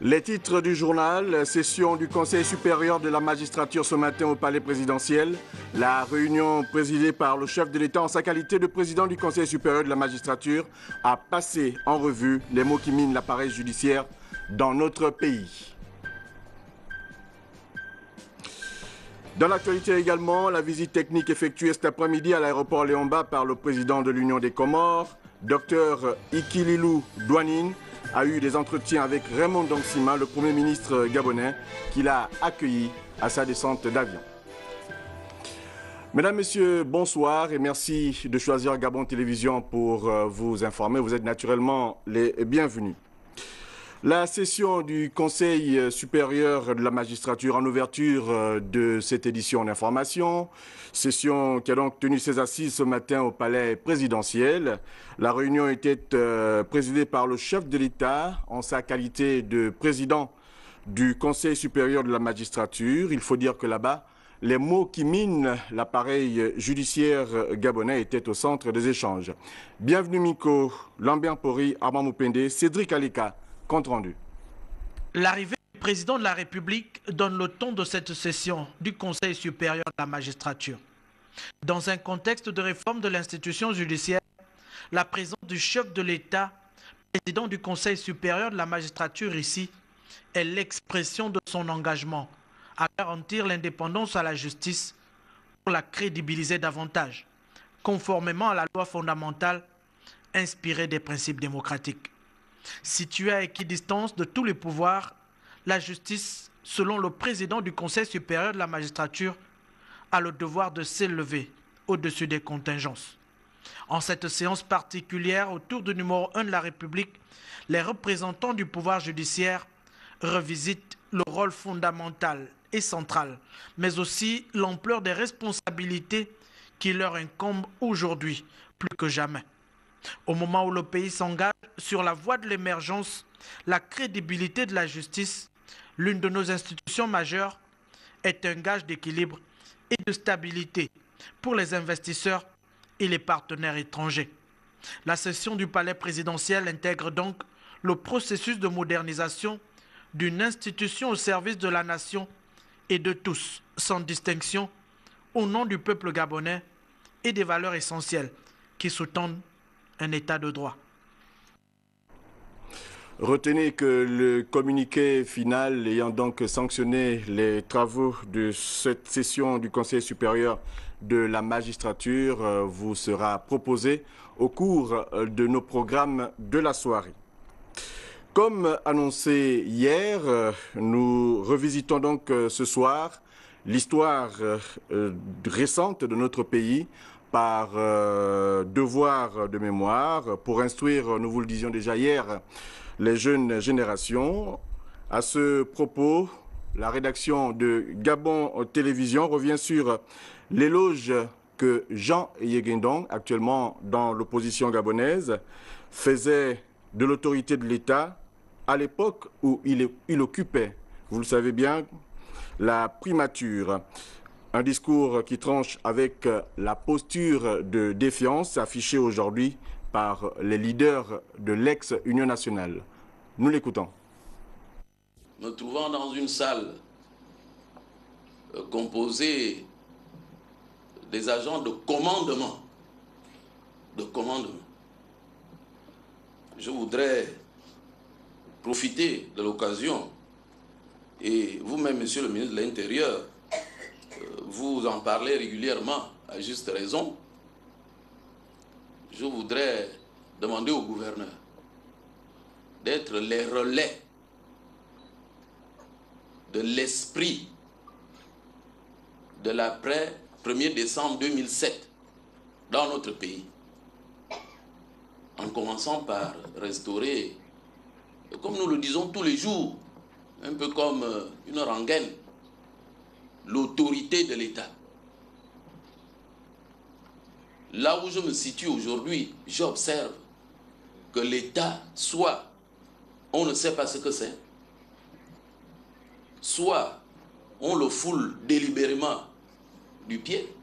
Les titres du journal, session du Conseil supérieur de la magistrature ce matin au palais présidentiel. La réunion présidée par le chef de l'État en sa qualité de président du Conseil supérieur de la magistrature a passé en revue les maux qui minent l'appareil judiciaire dans notre pays. Dans l'actualité également, la visite technique effectuée cet après-midi à l'aéroport Léomba par le président de l'Union des Comores, Dr Ikililou Douanine, a eu des entretiens avec Raymond Dongsima, le Premier ministre gabonais, qu'il a accueilli à sa descente d'avion. Mesdames, Messieurs, bonsoir et merci de choisir Gabon Télévision pour vous informer. Vous êtes naturellement les bienvenus. La session du Conseil supérieur de la magistrature en ouverture de cette édition d'information, session qui a donc tenu ses assises ce matin au palais présidentiel. La réunion était présidée par le chef de l'État en sa qualité de président du Conseil supérieur de la magistrature. Il faut dire que là-bas, les mots qui minent l'appareil judiciaire gabonais étaient au centre des échanges. Bienvenue Miko, Lambert Pori, Armand Moupende, Cédric Alika. Compte rendu. L'arrivée du président de la République donne le ton de cette session du Conseil supérieur de la magistrature. Dans un contexte de réforme de l'institution judiciaire, la présence du chef de l'État, président du Conseil supérieur de la magistrature ici, est l'expression de son engagement à garantir l'indépendance à la justice pour la crédibiliser davantage, conformément à la loi fondamentale inspirée des principes démocratiques. Située à équidistance de tous les pouvoirs, la justice, selon le président du Conseil supérieur de la magistrature, a le devoir de s'élever au-dessus des contingences. En cette séance particulière, autour du numéro 1 de la République, les représentants du pouvoir judiciaire revisitent le rôle fondamental et central, mais aussi l'ampleur des responsabilités qui leur incombent aujourd'hui, plus que jamais. Au moment où le pays s'engage sur la voie de l'émergence, la crédibilité de la justice, l'une de nos institutions majeures, est un gage d'équilibre et de stabilité pour les investisseurs et les partenaires étrangers. La session du palais présidentiel intègre donc le processus de modernisation d'une institution au service de la nation et de tous, sans distinction, au nom du peuple gabonais et des valeurs essentielles qui sous-tendent un état de droit. Retenez que le communiqué final ayant donc sanctionné les travaux de cette session du Conseil supérieur de la magistrature vous sera proposé au cours de nos programmes de la soirée. Comme annoncé hier, nous revisitons donc ce soir l'histoire récente de notre pays par devoir de mémoire, pour instruire, nous vous le disions déjà hier, les jeunes générations. À ce propos, la rédaction de Gabon Télévision revient sur l'éloge que Jean Yéguindon, actuellement dans l'opposition gabonaise, faisait de l'autorité de l'État à l'époque où il occupait, vous le savez bien, la primature. Un discours qui tranche avec la posture de défiance affichée aujourd'hui par les leaders de l'ex-Union nationale. Nous l'écoutons. Me trouvant dans une salle composée des agents de commandement, je voudrais profiter de l'occasion et vous-même, Monsieur le ministre de l'Intérieur, vous en parlez régulièrement, à juste raison. Je voudrais demander au gouverneur d'être les relais de l'esprit de l'après 1er décembre 2007 dans notre pays, en commençant par restaurer, comme nous le disons tous les jours, un peu comme une rengaine, l'autorité de l'État. Là où je me situe aujourd'hui, j'observe que l'État, soit on ne sait pas ce que c'est, soit on le foule délibérément du pied,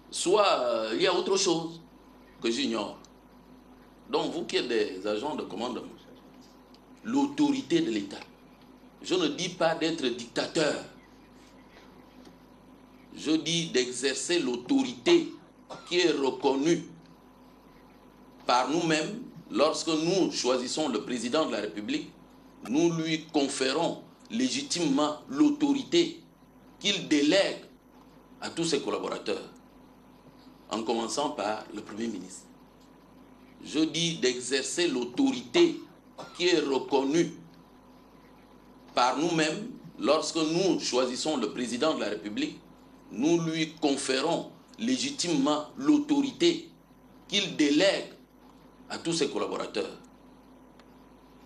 soit il y a autre chose que j'ignore. Donc vous qui êtes des agents de commandement, l'autorité de l'État. Je ne dis pas d'être dictateur. Je dis d'exercer l'autorité qui est reconnue par nous-mêmes. Lorsque nous choisissons le président de la République, nous lui conférons légitimement l'autorité qu'il délègue à tous ses collaborateurs, en commençant par le Premier ministre. Je dis d'exercer l'autorité qui est reconnue par nous-mêmes. Lorsque nous choisissons le président de la République, nous lui conférons légitimement l'autorité qu'il délègue à tous ses collaborateurs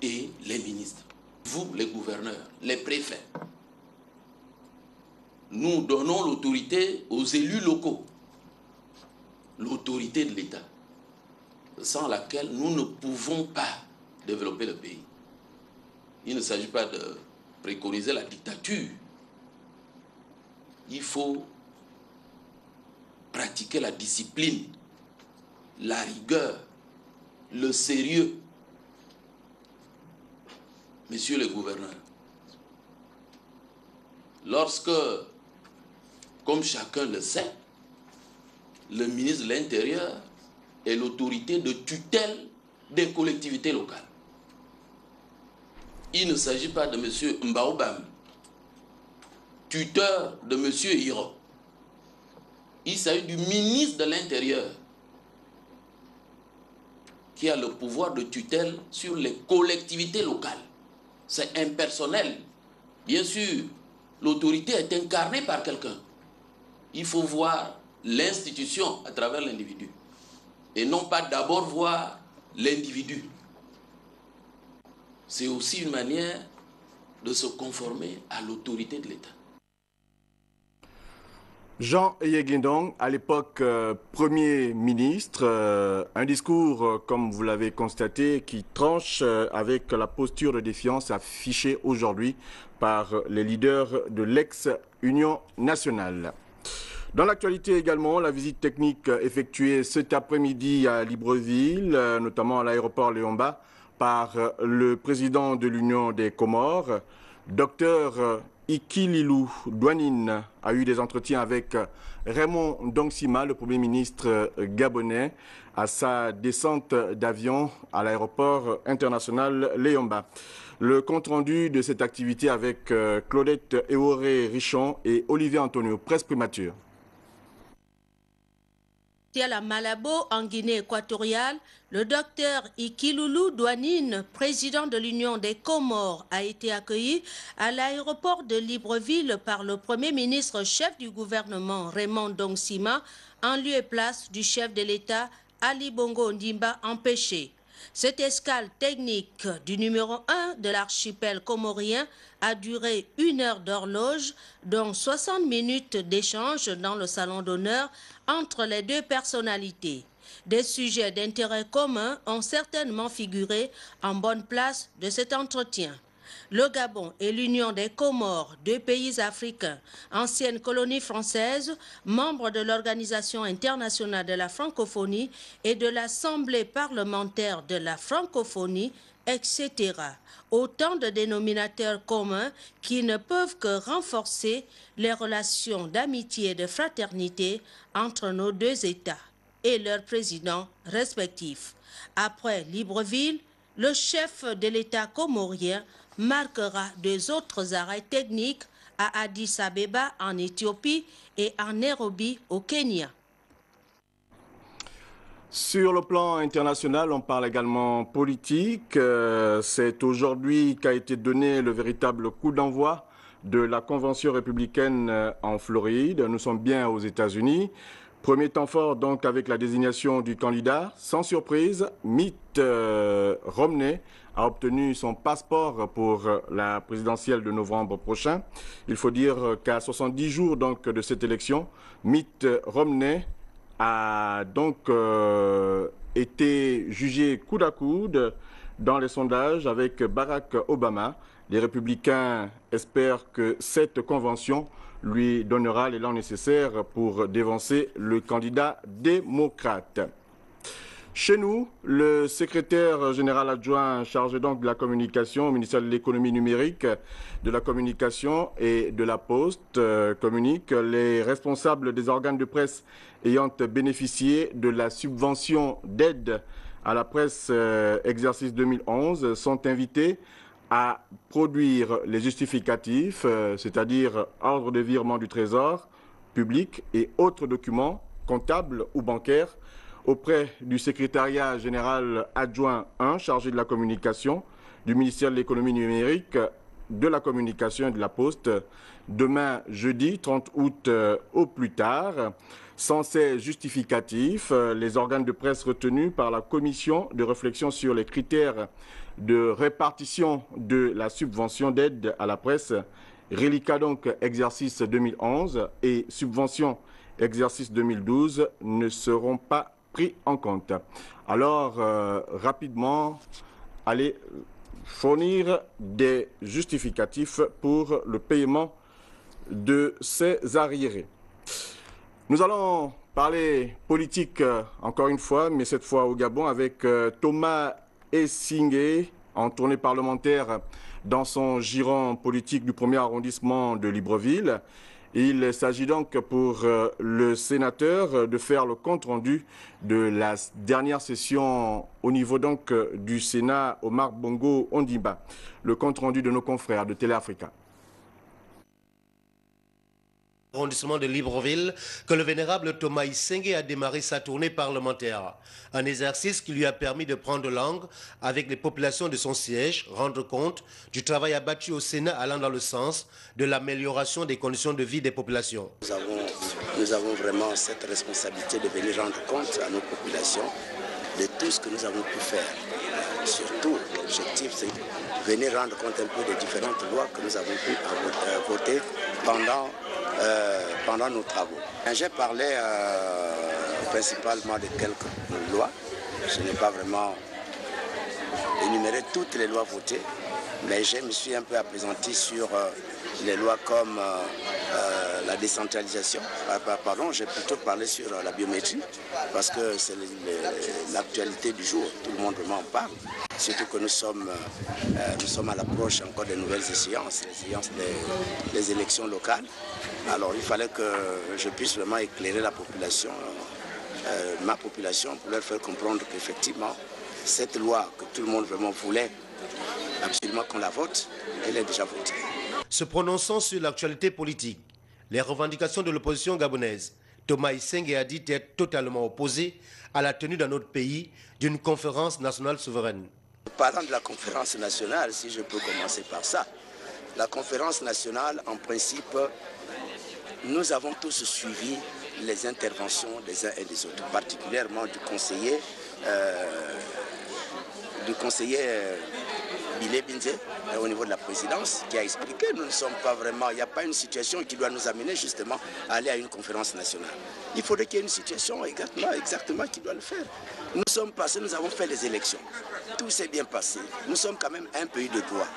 et les ministres, vous les gouverneurs, les préfets. Nous donnons l'autorité aux élus locaux, l'autorité de l'État, sans laquelle nous ne pouvons pas développer le pays. Il ne s'agit pas de préconiser la dictature. Il faut pratiquer la discipline, la rigueur, le sérieux. Messieurs les gouverneurs, lorsque, comme chacun le sait, le ministre de l'Intérieur est l'autorité de tutelle des collectivités locales. Il ne s'agit pas de M. Mbaobam, tuteur de M. Hiro. Il s'agit du ministre de l'Intérieur qui a le pouvoir de tutelle sur les collectivités locales. C'est impersonnel. Bien sûr, l'autorité est incarnée par quelqu'un. Il faut voir l'institution à travers l'individu et non pas d'abord voir l'individu. C'est aussi une manière de se conformer à l'autorité de l'État. Jean Yeguindong, à l'époque Premier ministre, un discours, comme vous l'avez constaté, qui tranche avec la posture de défiance affichée aujourd'hui par les leaders de l'ex-Union nationale. Dans l'actualité également, la visite technique effectuée cet après-midi à Libreville, notamment à l'aéroport Léomba, par le président de l'Union des Comores, Dr Ikililou Douanine, a eu des entretiens avec Raymond Dongsima, le Premier ministre gabonais, à sa descente d'avion à l'aéroport international Léomba. Le compte-rendu de cette activité avec Claudette Eoré-Richon et Olivier Antonio, presse primature. À Malabo, en Guinée équatoriale, le docteur Ikililou Douanine, président de l'Union des Comores, a été accueilli à l'aéroport de Libreville par le Premier ministre chef du gouvernement Raymond Dongsima, en lieu et place du chef de l'État Ali Bongo Ondimba empêché. Cette escale technique du numéro 1 de l'archipel comorien a duré 1 heure d'horloge, dont 60 minutes d'échange dans le salon d'honneur entre les deux personnalités. Des sujets d'intérêt commun ont certainement figuré en bonne place de cet entretien. Le Gabon et l'Union des Comores, deux pays africains, ancienne colonie française, membres de l'Organisation internationale de la francophonie et de l'Assemblée parlementaire de la francophonie, etc. Autant de dénominateurs communs qui ne peuvent que renforcer les relations d'amitié et de fraternité entre nos deux États et leurs présidents respectifs. Après Libreville, le chef de l'État comorien marquera deux autres arrêts techniques à Addis Abeba en Éthiopie et à Nairobi au Kenya. Sur le plan international, on parle également politique. C'est aujourd'hui qu'a été donné le véritable coup d'envoi de la Convention républicaine en Floride. Nous sommes bien aux États-Unis. Premier temps fort donc avec la désignation du candidat. Sans surprise, Mitt Romney a obtenu son passeport pour la présidentielle de novembre prochain. Il faut dire qu'à 70 jours donc de cette élection, Mitt Romney a donc été jugé coude à coude dans les sondages avec Barack Obama. Les républicains espèrent que cette convention lui donnera l'élan nécessaire pour dévancer le candidat démocrate. Chez nous, le secrétaire général adjoint chargé donc de la communication au ministère de l'économie numérique, de la communication et de la poste communique les responsables des organes de presse ayant bénéficié de la subvention d'aide à la presse exercice 2011 sont invités à produire les justificatifs, c'est-à-dire ordre de virement du Trésor public et autres documents comptables ou bancaires auprès du secrétariat général adjoint 1 chargé de la communication du ministère de l'économie numérique, de la communication et de la poste demain jeudi 30 août au plus tard. Sans ces justificatifs, les organes de presse retenus par la commission de réflexion sur les critères de répartition de la subvention d'aide à la presse, reliquat donc exercice 2011 et subvention exercice 2012 ne seront pas pris en compte. Alors, rapidement, allez fournir des justificatifs pour le paiement de ces arriérés. Nous allons parler politique encore une fois, mais cette fois au Gabon avec Thomas Essingé en tournée parlementaire dans son giron politique du premier arrondissement de Libreville. Il s'agit donc pour le sénateur de faire le compte-rendu de la dernière session au niveau donc du Sénat Omar Bongo Ondimba, le compte-rendu de nos confrères de Télé Africa. Arrondissement de Libreville, que le vénérable Thomas Essingé a démarré sa tournée parlementaire. Un exercice qui lui a permis de prendre langue avec les populations de son siège, rendre compte du travail abattu au Sénat allant dans le sens de l'amélioration des conditions de vie des populations. Nous avons vraiment cette responsabilité de venir rendre compte à nos populations de tout ce que nous avons pu faire. Surtout, l'objectif, c'est de venir rendre compte un peu des différentes lois que nous avons pu voter pendant nos travaux. J'ai parlé principalement de quelques lois. Je n'ai pas vraiment énuméré toutes les lois votées, mais je me suis un peu appesanti sur les lois comme la décentralisation. Pardon, j'ai plutôt parlé sur la biométrie, parce que c'est l'actualité du jour. Tout le monde vraiment en parle. Surtout que nous sommes à l'approche encore des nouvelles échéances, les élections locales. Alors il fallait que je puisse vraiment éclairer la population, ma population, pour leur faire comprendre qu'effectivement, cette loi que tout le monde vraiment voulait absolument qu'on la vote, elle est déjà votée. Se prononçant sur l'actualité politique, les revendications de l'opposition gabonaise, Thomas Essingé a dit être totalement opposé à la tenue dans notre pays d'une conférence nationale souveraine. Parlant de la conférence nationale, si je peux commencer par ça, la conférence nationale, en principe, nous avons tous suivi les interventions des uns et des autres, particulièrement du conseiller Bilé Binze, au niveau de la présidence, qui a expliqué que nous ne sommes pas vraiment, il n'y a pas une situation qui doit nous amener justement à aller à une conférence nationale. Il faudrait qu'il y ait une situation exactement qui doit le faire. Nous sommes passés, nous avons fait les élections. Tout s'est bien passé. Nous sommes quand même un pays de droit.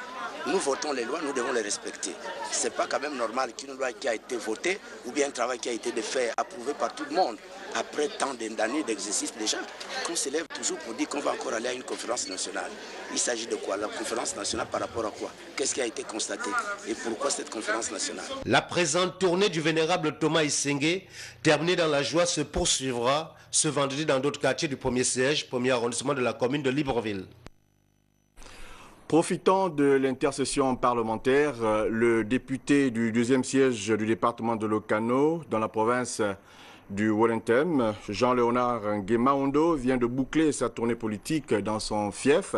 Nous votons les lois, nous devons les respecter. Ce n'est pas quand même normal qu'une loi qui a été votée ou bien un travail qui a été fait, approuvé par tout le monde, après tant d'années d'exercice déjà, qu'on se lève toujours pour dire qu'on va encore aller à une conférence nationale. Il s'agit de quoi? La conférence nationale par rapport à quoi? Qu'est-ce qui a été constaté? Et pourquoi cette conférence nationale? La présente tournée du vénérable Thomas Essingé, terminée dans la joie, se poursuivra ce vendredi dans d'autres quartiers du premier siège, premier arrondissement de la commune de Libreville. Profitant de l'intercession parlementaire, le député du deuxième siège du département de l'Okano, dans la province du Wellington, Jean-Léonard Ngema-Ondo, vient de boucler sa tournée politique dans son fief.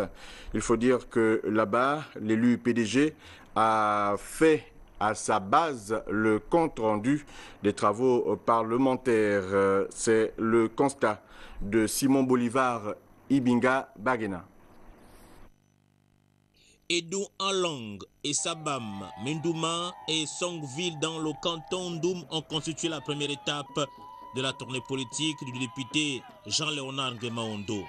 Il faut dire que là-bas, l'élu PDG a fait à sa base le compte-rendu des travaux parlementaires. C'est le constat de Simon Bolivar Ibinga Bagena. Edo Alang et Sabam, Mendouma et Songville dans le canton d'Oum ont constitué la première étape de la tournée politique du député Jean-Léonard Ngema-Ondo.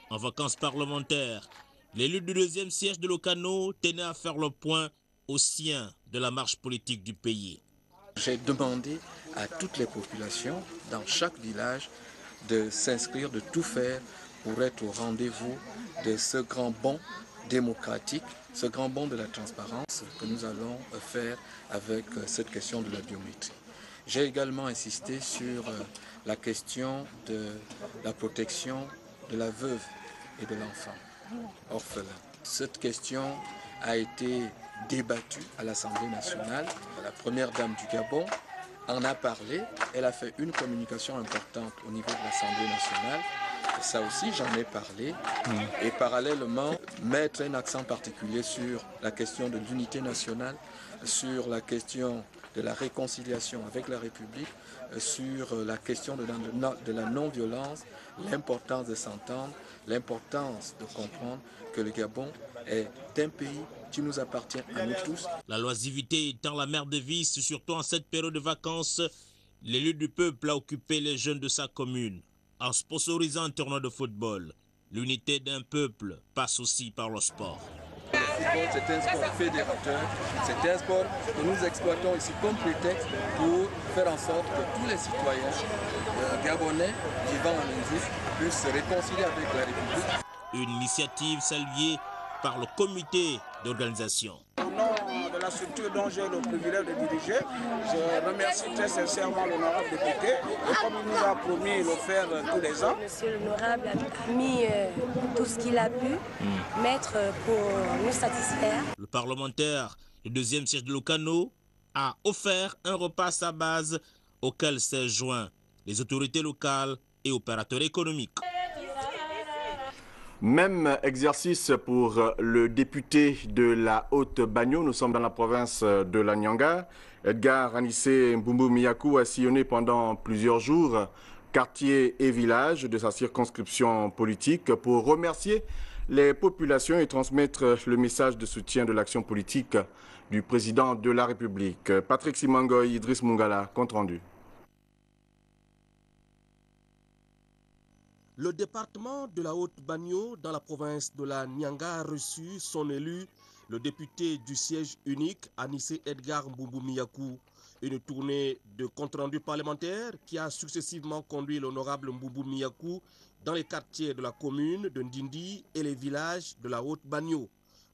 En vacances parlementaires, l'élu du deuxième siège de l'Okano tenait à faire le point au sien de la marche politique du pays. J'ai demandé à toutes les populations dans chaque village de s'inscrire, de tout faire pour être au rendez-vous de ce grand bond démocratique, ce grand bond de la transparence que nous allons faire avec cette question de la biométrie. J'ai également insisté sur la question de la protection de la veuve et de l'enfant orphelin. Cette question a été débattue à l'Assemblée nationale. La première dame du Gabon en a parlé. Elle a fait une communication importante au niveau de l'Assemblée nationale. Et ça aussi, j'en ai parlé. Et parallèlement, mettre un accent particulier sur la question de l'unité nationale, sur la question de la réconciliation avec la République, sur la question de la non-violence, l'importance de s'entendre, l'importance de comprendre que le Gabon est un pays qui nous appartient à nous tous. La loisivité étant la mère des vices, surtout en cette période de vacances, l'élu du peuple a occupé les jeunes de sa commune en sponsorisant un tournoi de football. L'unité d'un peuple passe aussi par le sport. Le football, c'est un sport fédérateur, c'est un sport que nous exploitons ici comme prétexte pour faire en sorte que tous les citoyens gabonais vivant en exil puissent se réconcilier avec la République. Une initiative saluée par le comité d'organisation. Au nom de la structure dont j'ai le privilège de diriger, je remercie très sincèrement l'honorable député. Et comme il nous a promis de le faire tous les ans. Monsieur l'honorable a mis tout ce qu'il a pu mettre pour nous satisfaire. Le parlementaire du deuxième siège de Locano a offert un repas à sa base auquel s'est joint les autorités locales et opérateurs économiques. Même exercice pour le député de la Haute-Bagno. Nous sommes dans la province de la Nyanga. Edgar Anissé Mbumbu Miyakou a sillonné pendant plusieurs jours quartiers et villages de sa circonscription politique pour remercier les populations et transmettre le message de soutien de l'action politique du président de la République. Patrick Simangoy, Idriss Mungala, compte rendu. Le département de la Haute-Bagno dans la province de la Nyanga a reçu son élu, le député du siège unique, Anissé Edgar Mbumbu Miyakou. Une tournée de compte-rendu parlementaire qui a successivement conduit l'honorable Mbumbu Miyakou dans les quartiers de la commune de Ndindi et les villages de la Haute-Bagno.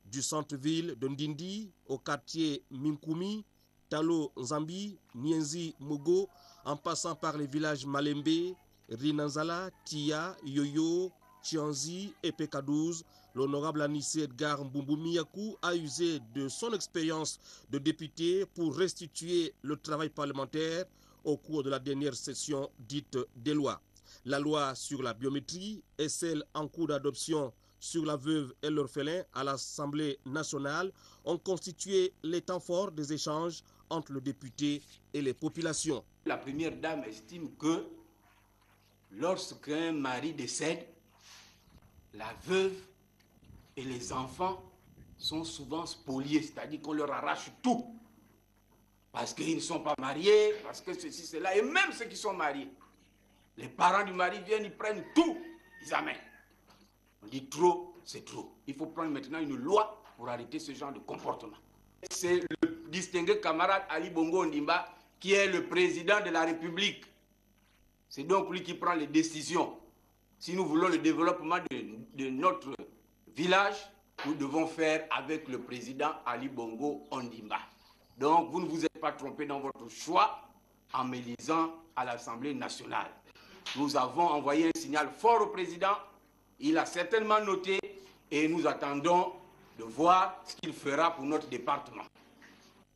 Du centre-ville de Ndindi au quartier Minkumi, Talo Nzambi, Nienzi Mogo, en passant par les villages Malembe, Rinanzala, Tia, Yoyo, Chianzi et Pekadouze, l'honorable Anissé Edgar Mbumbu Miyakou a usé de son expérience de député pour restituer le travail parlementaire au cours de la dernière session dite des lois. La loi sur la biométrie et celle en cours d'adoption sur la veuve et l'orphelin à l'Assemblée nationale ont constitué les temps forts des échanges entre le député et les populations. La première dame estime que lorsqu'un mari décède, la veuve et les enfants sont souvent spoliés, c'est-à-dire qu'on leur arrache tout. Parce qu'ils ne sont pas mariés, parce que ceci, cela, et même ceux qui sont mariés. Les parents du mari viennent, ils prennent tout, ils amènent. On dit trop, c'est trop. Il faut prendre maintenant une loi pour arrêter ce genre de comportement. C'est le distingué camarade Ali Bongo Ondimba qui est le président de la République. C'est donc lui qui prend les décisions. Si nous voulons le développement de notre village, nous devons faire avec le président Ali Bongo Ondimba. Donc vous ne vous êtes pas trompé dans votre choix en m'élisant à l'Assemblée nationale. Nous avons envoyé un signal fort au président. Il a certainement noté et nous attendons de voir ce qu'il fera pour notre département.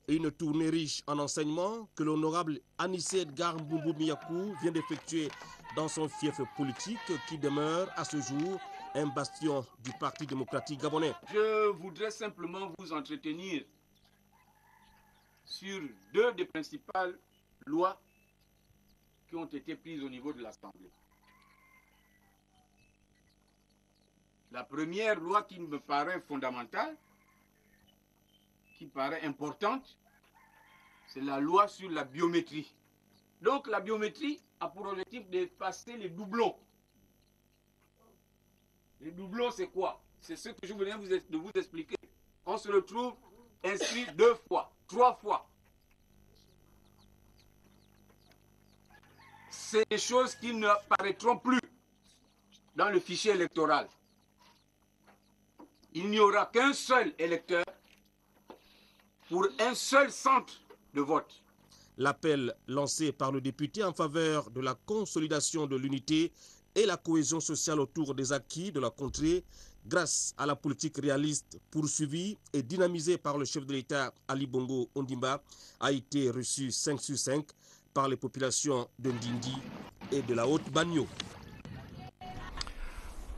Une tournée riche en enseignements que l'honorable Anissé Edgar Mbumbu Miyakou vient d'effectuer dans son fief politique qui demeure à ce jour un bastion du Parti démocratique gabonais. Je voudrais simplement vous entretenir sur deux des principales lois qui ont été prises au niveau de l'Assemblée. La première loi qui me paraît fondamentale, qui paraît importante, c'est la loi sur la biométrie. Donc la biométrie a pour objectif d'effacer les doublons. Les doublons, c'est quoi? C'est ce que je venais de vous expliquer. On se retrouve inscrit 2 fois, 3 fois. C'est des choses qui ne paraîtront plus. dans le fichier électoral. Il n'y aura qu'un seul électeur pour un seul centre de vote. L'appel lancé par le député en faveur de la consolidation de l'unité et la cohésion sociale autour des acquis de la contrée grâce à la politique réaliste poursuivie et dynamisée par le chef de l'État Ali Bongo Ondimba a été reçu 5 sur 5 par les populations de Ndindi et de la Haute-Banio.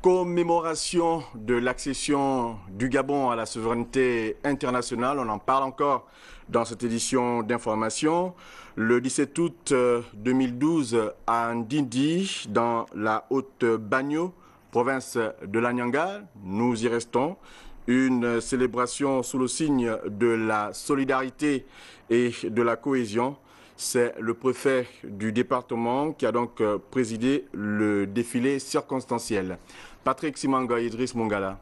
Commémoration de l'accession du Gabon à la souveraineté internationale. On en parle encore dans cette édition d'information. Le 17 août 2012 à Ndindi, dans la Haute-Banio, province de l'Anyanga, nous y restons. Une célébration sous le signe de la solidarité et de la cohésion. C'est le préfet du département qui a donc présidé le défilé circonstanciel. Patrick Simanga et Idriss Mongala.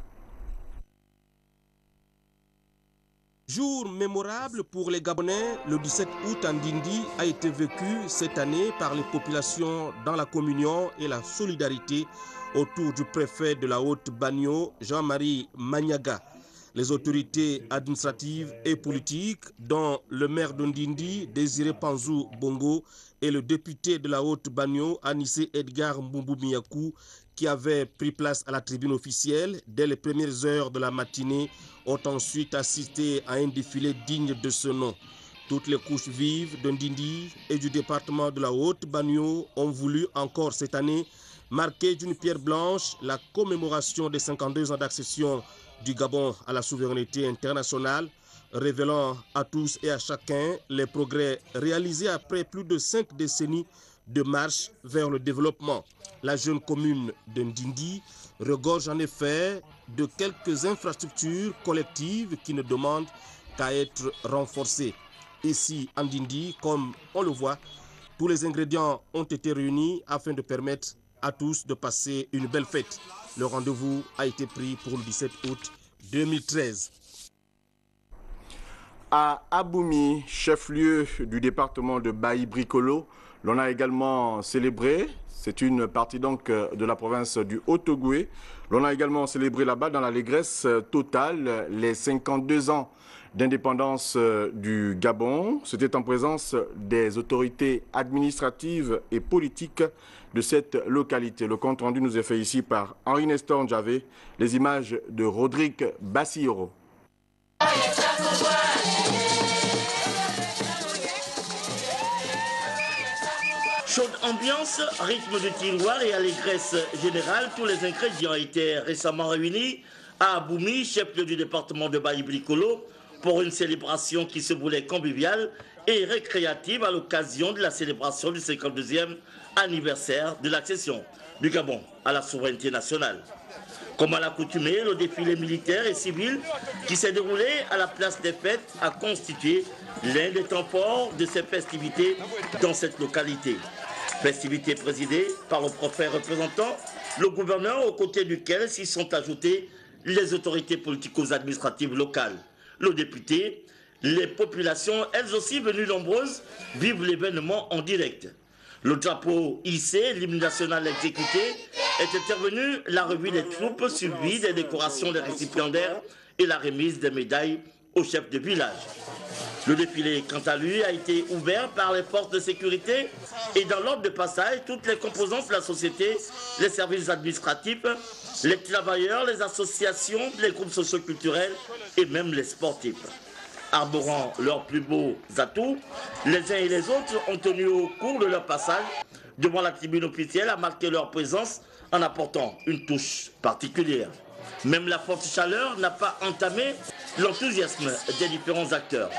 Jour mémorable pour les Gabonais, le 17 août à Ndindi a été vécu cette année par les populations dans la communion et la solidarité autour du préfet de la Haute-Banio, Jean-Marie Maniaga. Les autorités administratives et politiques, dont le maire de Ndindi, Désiré Panzou Bongo, et le député de la Haute-Banio, Anissé Edgar Mboumiakou, qui avait pris place à la tribune officielle dès les premières heures de la matinée, ont ensuite assisté à un défilé digne de ce nom. Toutes les couches vives de Ndindi et du département de la Haute-Banio ont voulu encore cette année marquer d'une pierre blanche la commémoration des 52 ans d'accession du Gabon à la souveraineté internationale, révélant à tous et à chacun les progrès réalisés après plus de 5 décennies de marche vers le développement. La jeune commune de Ndindi regorge en effet de quelques infrastructures collectives qui ne demandent qu'à être renforcées. Ici, à Ndindi, comme on le voit, tous les ingrédients ont été réunis afin de permettre à tous de passer une belle fête. Le rendez-vous a été pris pour le 17 août 2013. À Aboumi, chef-lieu du département de Baï-Bricolo, l'on a également célébré, c'est une partie donc de la province du Haut-Ogoué, l'on a également célébré là-bas dans l'allégresse totale les 52 ans d'indépendance du Gabon. C'était en présence des autorités administratives et politiques de cette localité. Le compte rendu nous est fait ici par Henri Nestor Ndjavé, les images de Rodrigue Bassiro. Chaude ambiance, rythme de tiroir et allégresse générale, tous les ingrédients étaient récemment réunis à Aboumi, chef-lieu du département de Baï-Bricolo, pour une célébration qui se voulait conviviale et récréative à l'occasion de la célébration du 52e anniversaire de l'accession du Gabon à la souveraineté nationale. Comme à l'accoutumée, le défilé militaire et civil qui s'est déroulé à la place des fêtes a constitué l'un des temps forts de ces festivités dans cette localité. Festivités présidées par le préfet représentant, le gouverneur aux côtés duquel s'y sont ajoutées les autorités politico-administratives locales. Le député, les populations, elles aussi venues nombreuses, vivent l'événement en direct. Le drapeau hissé, l'hymne national exécuté, est intervenu la revue des troupes suivie des décorations des récipiendaires et la remise des médailles au chef de village. Le défilé, quant à lui, a été ouvert par les forces de sécurité et dans l'ordre de passage, toutes les composantes de la société, les services administratifs, les travailleurs, les associations, les groupes socioculturels et même les sportifs. Arborant leurs plus beaux atouts, les uns et les autres ont tenu au cours de leur passage devant la tribune officielle à marquer leur présence en apportant une touche particulière. Même la forte chaleur n'a pas entamé l'enthousiasme des différents acteurs.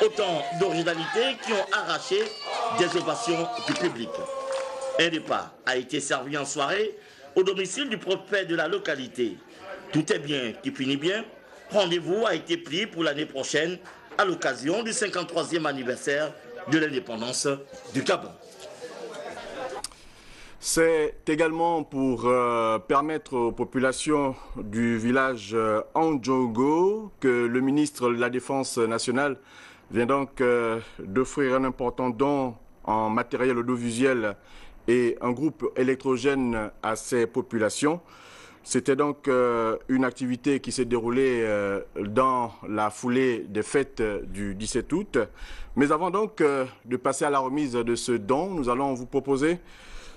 Autant d'originalités qui ont arraché des ovations du public. Un repas a été servi en soirée au domicile du préfet de la localité. Tout est bien qui finit bien. Rendez-vous a été pris pour l'année prochaine à l'occasion du 53e anniversaire de l'indépendance du Gabon. C'est également pour permettre aux populations du village Andjogo que le ministre de la Défense nationale vient donc d'offrir un important don en matériel audiovisuel et un groupe électrogène à ces populations. C'était donc une activité qui s'est déroulée dans la foulée des fêtes du 17 août. Mais avant donc de passer à la remise de ce don, nous allons vous proposer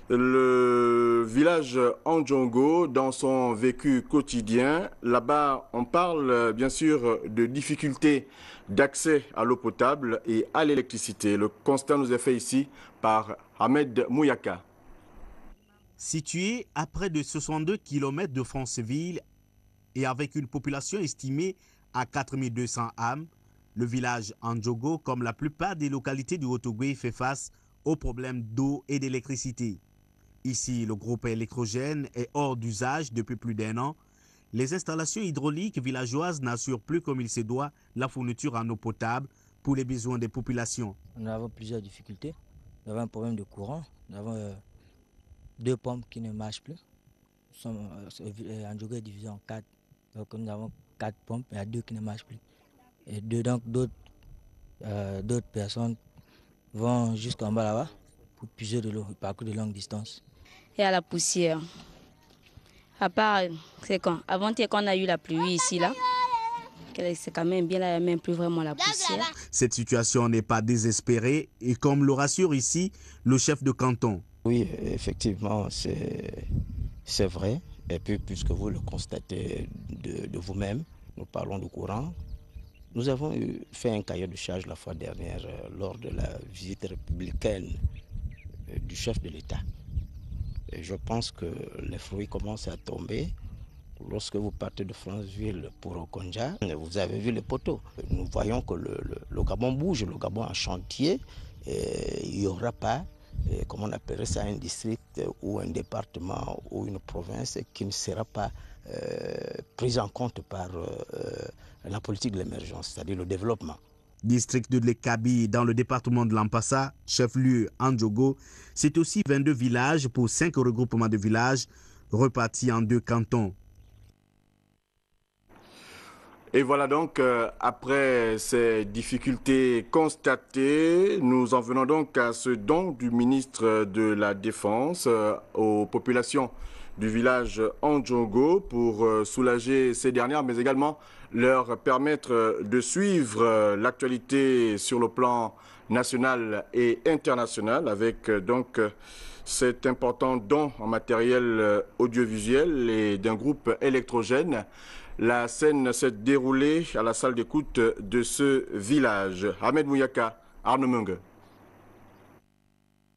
le village Andjongo dans son vécu quotidien. Là-bas, on parle bien sûr de difficultés d'accès à l'eau potable et à l'électricité. Le constat nous est fait ici par Ahmed Mouyaka. Situé à près de 62 km de Franceville et avec une population estimée à 4200 âmes, le village Andjongo, comme la plupart des localités du Haut-Ogooué, fait face aux problèmes d'eau et d'électricité. Ici, le groupe électrogène est hors d'usage depuis plus d'1 an. Les installations hydrauliques villageoises n'assurent plus comme il se doit la fourniture en eau potable pour les besoins des populations. Nous avons plusieurs difficultés. Nous avons un problème de courant. Nous avons 2 pompes qui ne marchent plus. Andjongo est divisé en 4. Donc nous avons 4 pompes, il y a 2 qui ne marchent plus. Et donc d'autres personnes vont jusqu'en bas là-bas pour puiser de l'eau, parcours de longue distance. Et à la poussière. À part, c'est quand avant-hier qu'on a eu la pluie ici, là. C'est quand même bien, là, il n'y a même plus vraiment la poussière. Cette situation n'est pas désespérée et comme le rassure ici le chef de canton. Oui, effectivement, c'est vrai. Et puis, puisque vous le constatez de vous-même, nous parlons de courant. Nous avons fait un cahier de charge la fois dernière lors de la visite républicaine du chef de l'État. Et je pense que les fruits commencent à tomber. Lorsque vous partez de Franceville pour Okonja, vous avez vu les poteaux. Nous voyons que le Gabon bouge, le Gabon en chantier. Et il n'y aura pas, comment on appellerait ça, un district ou un département ou une province qui ne sera pas prise en compte par la politique de l'émergence, c'est-à-dire le développement. District de Lekabi dans le département de Lampassa, chef-lieu Andjongo, c'est aussi 22 villages pour 5 regroupements de villages repartis en 2 cantons. Et voilà donc, après ces difficultés constatées, nous en venons donc à ce don du ministre de la Défense aux populations du village Andjongo pour soulager ces dernières, mais également leur permettre de suivre l'actualité sur le plan national et international avec donc cet important don en matériel audiovisuel et d'un groupe électrogène. La scène s'est déroulée à la salle d'écoute de ce village. Ahmed Mouyaka, Arnaud Mungue.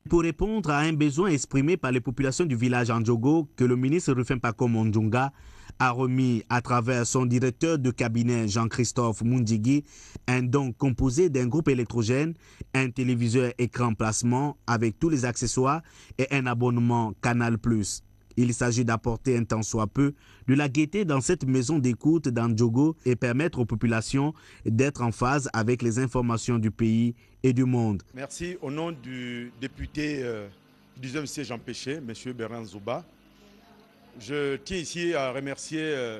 Pour répondre à un besoin exprimé par les populations du village Andjongo que le ministre Rufin Pacom Ondjonga a remis à travers son directeur de cabinet Jean-Christophe Mundjigi un don composé d'un groupe électrogène, un téléviseur écran placement avec tous les accessoires et un abonnement Canal+. Il s'agit d'apporter un tant soit peu de la gaieté dans cette maison d'écoute d'Andjongo et permettre aux populations d'être en phase avec les informations du pays et du monde. Merci. Au nom du député du 10e siège empêché, M. Bernard Zouba, je tiens ici à remercier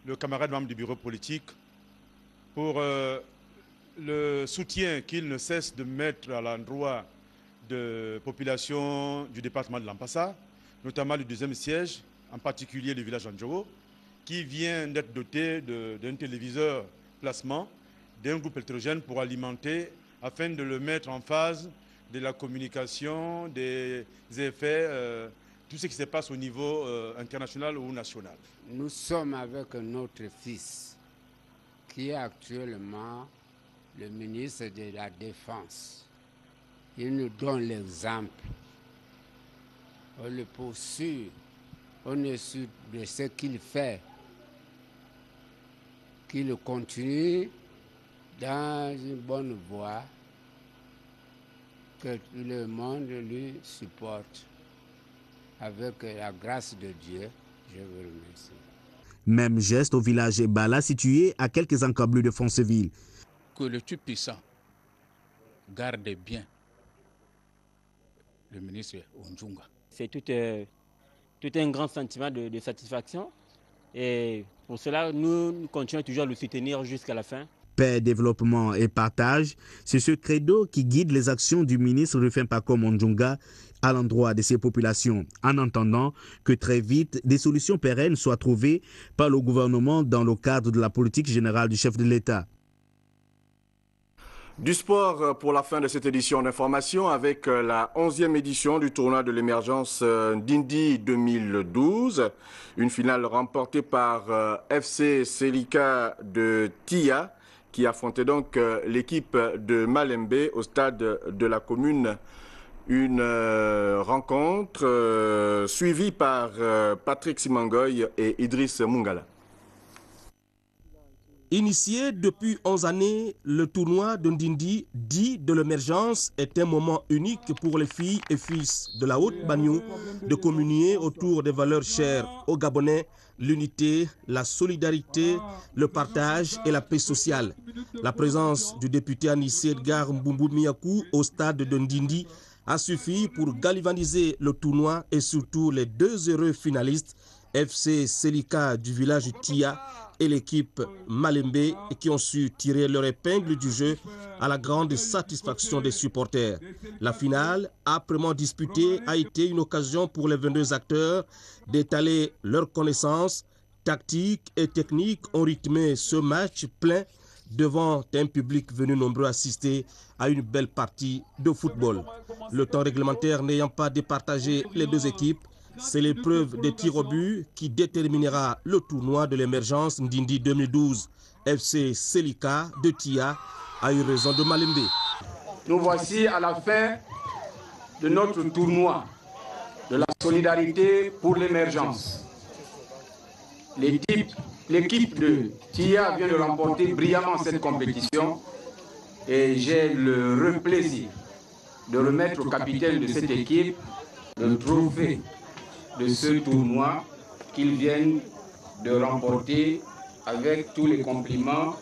le camarade membre du bureau politique pour le soutien qu'il ne cesse de mettre à l'endroit de populations du département de Lampassa, notamment le 2e siège, en particulier le village Andjongo, qui vient d'être doté d'un téléviseur placement, d'un groupe électrogène pour alimenter, afin de le mettre en phase de la communication, des effets, tout ce qui se passe au niveau international ou national. Nous sommes avec notre fils, qui est actuellement le ministre de la Défense. Il nous donne l'exemple. On le poursuit, on est sûr de ce qu'il fait, qu'il continue dans une bonne voie, que tout le monde lui supporte. Avec la grâce de Dieu, je vous remercie. Même geste au village Ebala, situé à quelques encablures de Franceville. Que le Tout-Puissant garde bien le ministre Ondjonga. C'est tout un grand sentiment de satisfaction et pour cela, nous continuons toujours à le soutenir jusqu'à la fin. paix, développement et partage. C'est ce credo qui guide les actions du ministre Rufin Pacom Ondjunga à l'endroit de ces populations, en entendant que très vite, des solutions pérennes soient trouvées par le gouvernement dans le cadre de la politique générale du chef de l'État. Du sport pour la fin de cette édition d'information avec la 11e édition du tournoi de l'émergence d'Indy 2012. Une finale remportée par FC Selika de Tia qui affrontait donc l'équipe de Malembe au stade de la commune. Une rencontre suivie par Patrick Simangoy et Idriss Mungala. Initié depuis 11 années, le tournoi de Ndindi, dit de l'émergence, est un moment unique pour les filles et fils de la Haute-Banio de communier autour des valeurs chères aux Gabonais, l'unité, la solidarité, le partage et la paix sociale. La présence du député Anissé Edgar Mbumbu-Miakou au stade de Ndindi a suffi pour galvaniser le tournoi et surtout les deux heureux finalistes, FC Selika du village Tia et l'équipe Malembe, qui ont su tirer leur épingle du jeu à la grande satisfaction des supporters. La finale, âprement disputée, a été une occasion pour les 22 acteurs d'étaler leurs connaissances tactiques et techniques, ont rythmé ce match plein devant un public venu nombreux assister à une belle partie de football. Le temps réglementaire n'ayant pas départagé les deux équipes, c'est l'épreuve des tirs au but qui déterminera le tournoi de l'émergence Ndindi 2012. FC Selika de Tia a eu raison de Malembe. Nous voici à la fin de notre tournoi de la solidarité pour l'émergence. L'équipe de Tia vient de remporter brillamment cette compétition et j'ai le plaisir de remettre au capitaine de cette équipe le trophée de ce tournoi qu'ils viennent de remporter avec tous les compliments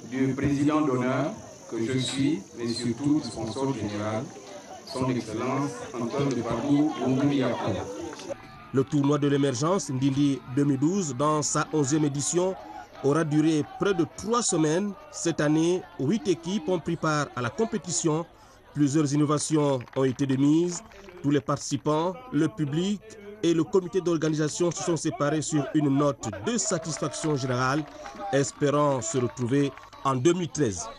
du président d'honneur que je suis, mais surtout du sponsor général, son Excellence Antoine de Badou Oumoumiakou. Le tournoi de l'émergence Ndindi 2012, dans sa 11e édition, aura duré près de 3 semaines. Cette année, 8 équipes ont pris part à la compétition. Plusieurs innovations ont été démises. Tous les participants, le public et le comité d'organisation se sont séparés sur une note de satisfaction générale, espérant se retrouver en 2013.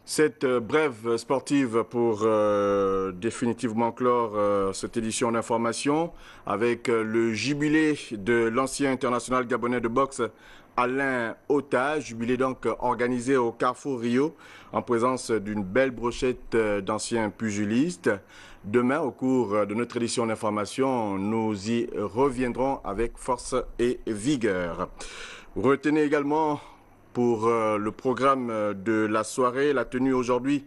Cette brève sportive pour définitivement clore cette édition d'information avec le jubilé de l'ancien international gabonais de boxe Alain Ota, jubilé donc organisé au Carrefour Rio en présence d'une belle brochette d'anciens pugilistes. Demain, au cours de notre édition d'information, nous y reviendrons avec force et vigueur. Retenez également pour le programme de la soirée, la tenue aujourd'hui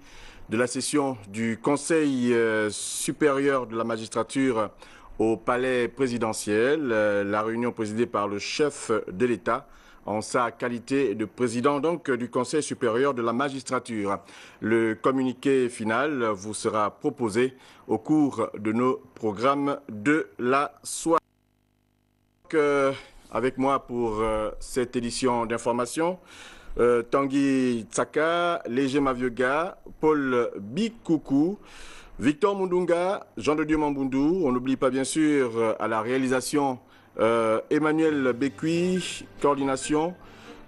de la session du Conseil supérieur de la magistrature au palais présidentiel, la réunion présidée par le chef de l'État en sa qualité de président donc du Conseil supérieur de la magistrature. Le communiqué final vous sera proposé au cours de nos programmes de la soirée. Avec moi pour cette édition d'information, Tanguy Tsaka, Léger Mavioga, Paul Bikoukou, Victor Mundunga, Jean de Dieu Mambundu. On n'oublie pas bien sûr à la réalisation Emmanuel Bekui, coordination.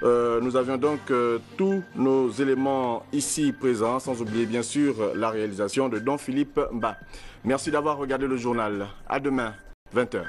Nous avions donc tous nos éléments ici présents, sans oublier bien sûr la réalisation de Don Philippe Mba. Merci d'avoir regardé le journal. À demain, 20h.